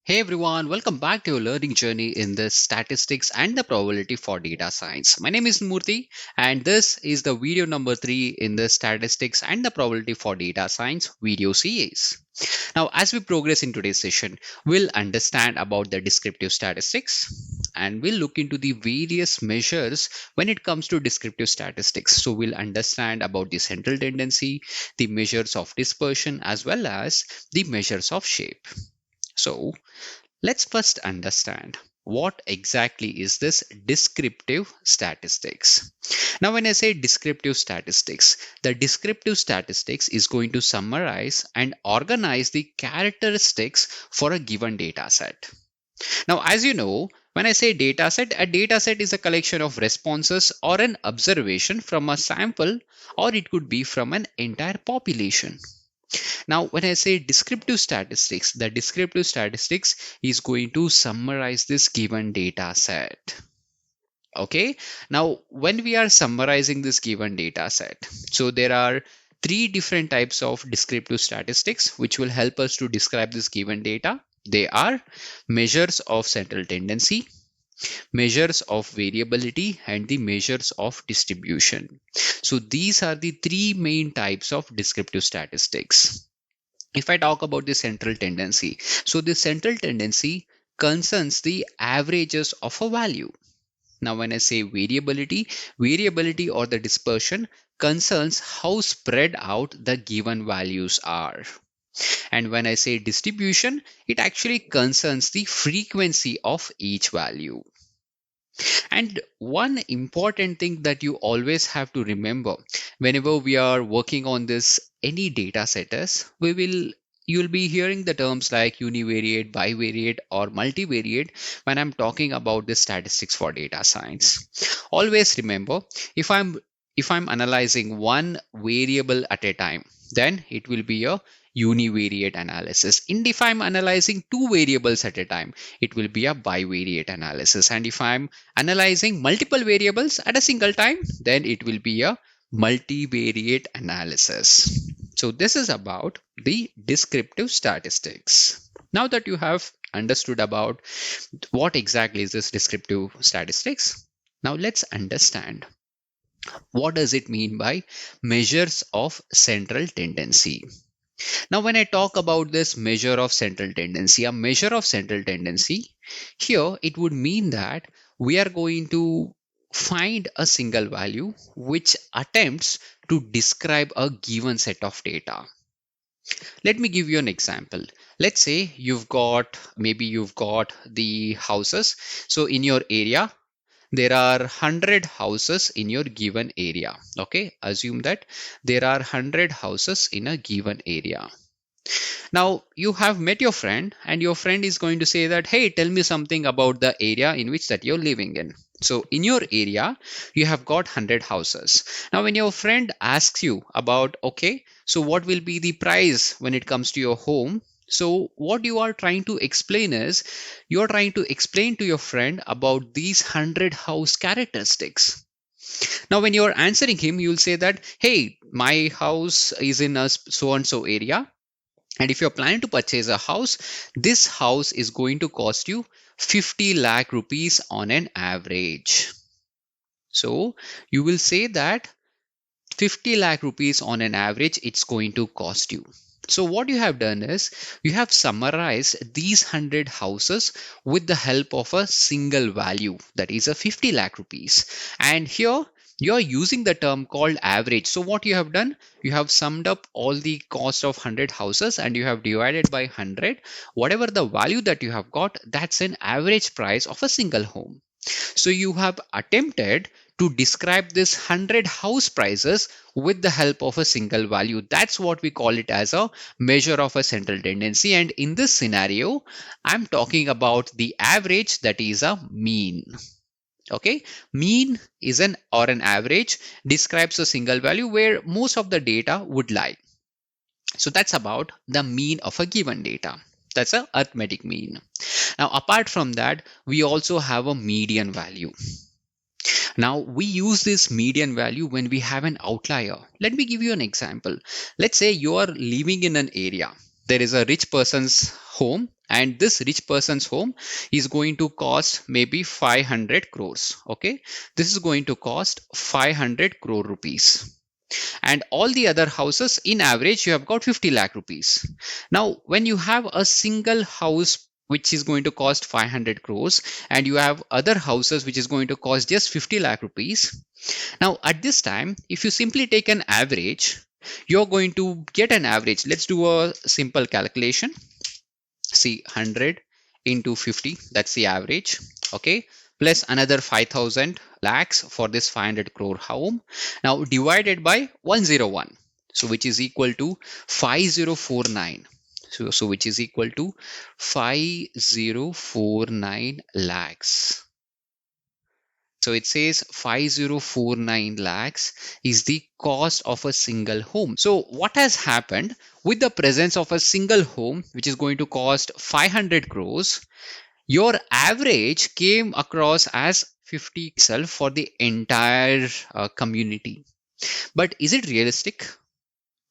Hey everyone, welcome back to your learning journey in the statistics and the probability for data science. My name is Murthy and this is the video number 3 in the statistics and the probability for data science video series. Now, as we progress in today's session, we'll understand about the descriptive statistics and we'll look into the various measures when it comes to descriptive statistics. So we'll understand about the central tendency, the measures of dispersion, as well as the measures of shape. So let's first understand what exactly is this descriptive statistics. Now, when I say descriptive statistics, the descriptive statistics is going to summarize and organize the characteristics for a given data set. Now, as you know, when I say data set, a data set is a collection of responses or an observation from a sample, or it could be from an entire population. Now, when I say descriptive statistics, the descriptive statistics is going to summarize this given data set. Okay, now when we are summarizing this given data set, so there are three different types of descriptive statistics which will help us to describe this given data. They are measures of central tendency, measures of variability, and the measures of distribution. So these are the three main types of descriptive statistics. If I talk about the central tendency, so the central tendency concerns the averages of a value. Now, when I say variability or the dispersion concerns how spread out the given values are. And when I say distribution, it actually concerns the frequency of each value. And one important thing that you always have to remember whenever we are working on this any data set is you'll be hearing the terms like univariate, bivariate, or multivariate when I'm talking about the statistics for data science. Always remember, if I'm analyzing one variable at a time, then it will be a univariate analysis. And if I'm analyzing two variables at a time, it will be a bivariate analysis. And if I'm analyzing multiple variables at a single time, then it will be a multivariate analysis. So this is about the descriptive statistics. Now that you have understood about what exactly is this descriptive statistics, now let's understand what does it mean by measures of central tendency. Now, when I talk about this measure of central tendency, a measure of central tendency, here it would mean that we are going to find a single value which attempts to describe a given set of data. Let me give you an example. Let's say you've got the houses. So in your area, there are 100 houses in your given area. Okay, assume that there are 100 houses in a given area. Now you have met your friend and your friend is going to say that, hey, tell me something about the area in which that you're living in. So in your area, you have got 100 houses. Now when your friend asks you about, okay, so what will be the price when it comes to your home? So what you are trying to explain is you are trying to explain to your friend about these 100 house characteristics. Now, when you're answering him, you'll say that, hey, my house is in a so and so area. And if you're planning to purchase a house, this house is going to cost you 50 lakh rupees on an average. So you will say that 50 lakh rupees on an average, it's going to cost you. So what you have done is you have summarized these 100 houses with the help of a single value, that is a 50 lakh rupees. And here you are using the term called average. So what you have done, you have summed up all the cost of 100 houses and you have divided by 100. Whatever the value that you have got, that's an average price of a single home. So you have attempted to describe this 100 house prices with the help of a single value. That's what we call it as a measure of a central tendency. And in this scenario, I'm talking about the average, that is a mean. Okay, mean is an average describes a single value where most of the data would lie. So that's about the mean of a given data. That's a arithmetic mean. Now, apart from that, we also have a median value. Now, we use this median value when we have an outlier. Let me give you an example. Let's say you are living in an area. There is a rich person's home and this rich person's home is going to cost maybe 500 crores. Okay, this is going to cost 500 crore rupees, and all the other houses in average you have got 50 lakh rupees. Now when you have a single house which is going to cost 500 crores and you have other houses which is going to cost just 50 lakh rupees, now at this time if you simply take an average, you're going to get an average. Let's do a simple calculation. See, 100 into 50, that's the average. Okay, plus another 5000 lakhs for this 500 crore home, now divided by 101, so which is equal to 5049. So which is equal to 5049 lakhs. So it says 5049 lakhs is the cost of a single home. So what has happened with the presence of a single home, which is going to cost 500 crores, your average came across as 50 itself for the entire community. But is it realistic?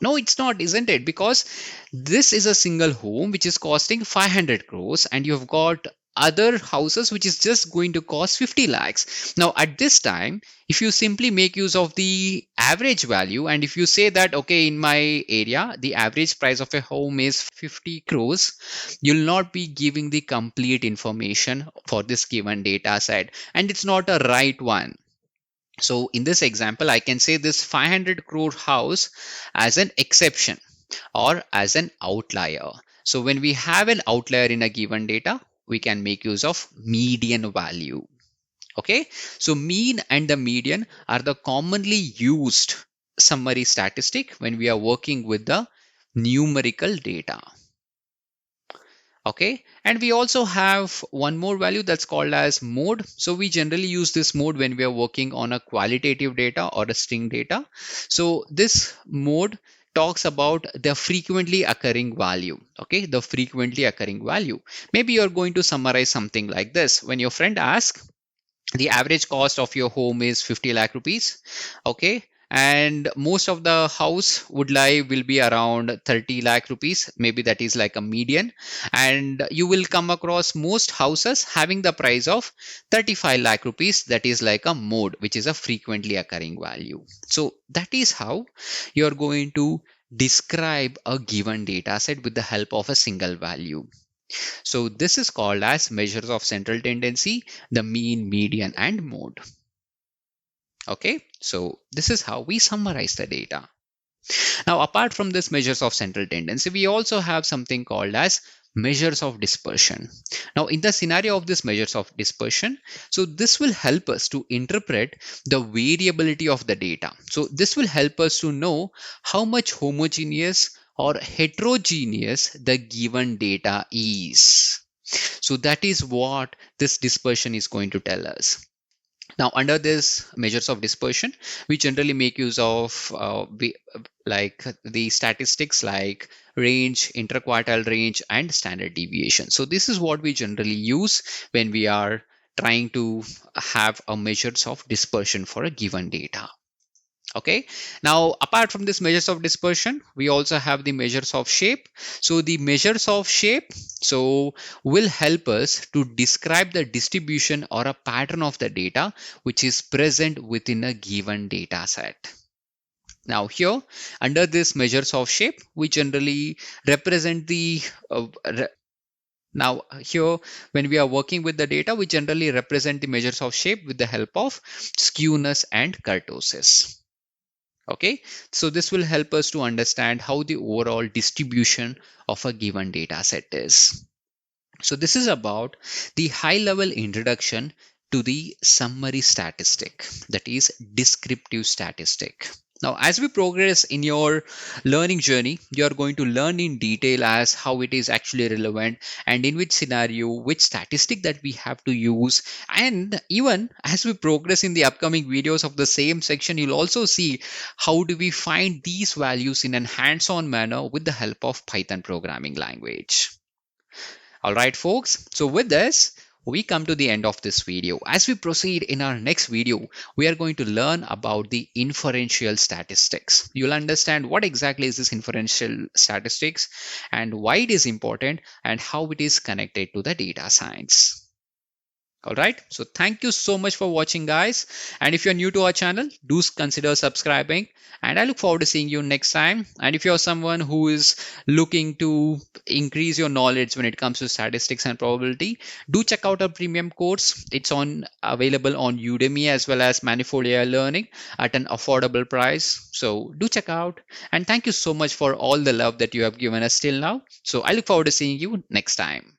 No, it's not, isn't it? Because this is a single home which is costing 500 crores and you've got other houses which is just going to cost 50 lakhs. Now at this time, if you simply make use of the average value and if you say that, okay, in my area, the average price of a home is 50 crores, you'll not be giving the complete information for this given data set, and it's not a right one. So in this example, I can say this 500 crore house as an exception or as an outlier. So when we have an outlier in a given data, we can make use of median value. Okay, so mean and the median are the commonly used summary statistic when we are working with the numerical data. Okay, and we also have one more value that's called as mode. So we generally use this mode when we are working on a qualitative data or a string data. So this mode talks about the frequently occurring value. Okay, the frequently occurring value. Maybe you're going to summarize something like this. When your friend asks, the average cost of your home is 50 lakh rupees. Okay, and most of the house would lie will be around 30 lakh rupees, maybe that is like a median, and you will come across most houses having the price of 35 lakh rupees, that is like a mode, which is a frequently occurring value. So that is how you're going to describe a given data set with the help of a single value. So this is called as measures of central tendency, the mean, median, and mode. Okay, so this is how we summarize the data. Now, apart from this measures of central tendency, we also have something called as measures of dispersion. Now, in the scenario of this measures of dispersion, so this will help us to interpret the variability of the data. So this will help us to know how much homogeneous or heterogeneous the given data is. So that is what this dispersion is going to tell us. Now, under this measures of dispersion, we generally make use of like the statistics like range, interquartile range, and standard deviation. So this is what we generally use when we are trying to have a measures of dispersion for a given data. Okay, now apart from this measures of dispersion, we also have the measures of shape. So the measures of shape will help us to describe the distribution or a pattern of the data which is present within a given data set. Now here, under this measures of shape, we generally represent the now here, when we are working with the data, we generally represent the measures of shape with the help of skewness and kurtosis. Okay, so this will help us to understand how the overall distribution of a given data set is. So this is about the high level introduction to the summary statistic, that is descriptive statistic. Now, as we progress in your learning journey, you are going to learn in detail as how it is actually relevant and in which scenario, which statistic that we have to use. And even as we progress in the upcoming videos of the same section, you'll also see how do we find these values in a hands-on manner with the help of Python programming language. All right, folks. So with this, we come to the end of this video. As we proceed in our next video, we are going to learn about the inferential statistics. You'll understand what exactly is this inferential statistics and why it is important and how it is connected to the data science. All right, so thank you so much for watching, guys. And if you're new to our channel, do consider subscribing. And I look forward to seeing you next time. And if you're someone who is looking to increase your knowledge when it comes to statistics and probability, do check out our premium course. It's on available on Udemy as well as Manifold AI Learning at an affordable price. So do check out. And thank you so much for all the love that you have given us till now. So I look forward to seeing you next time.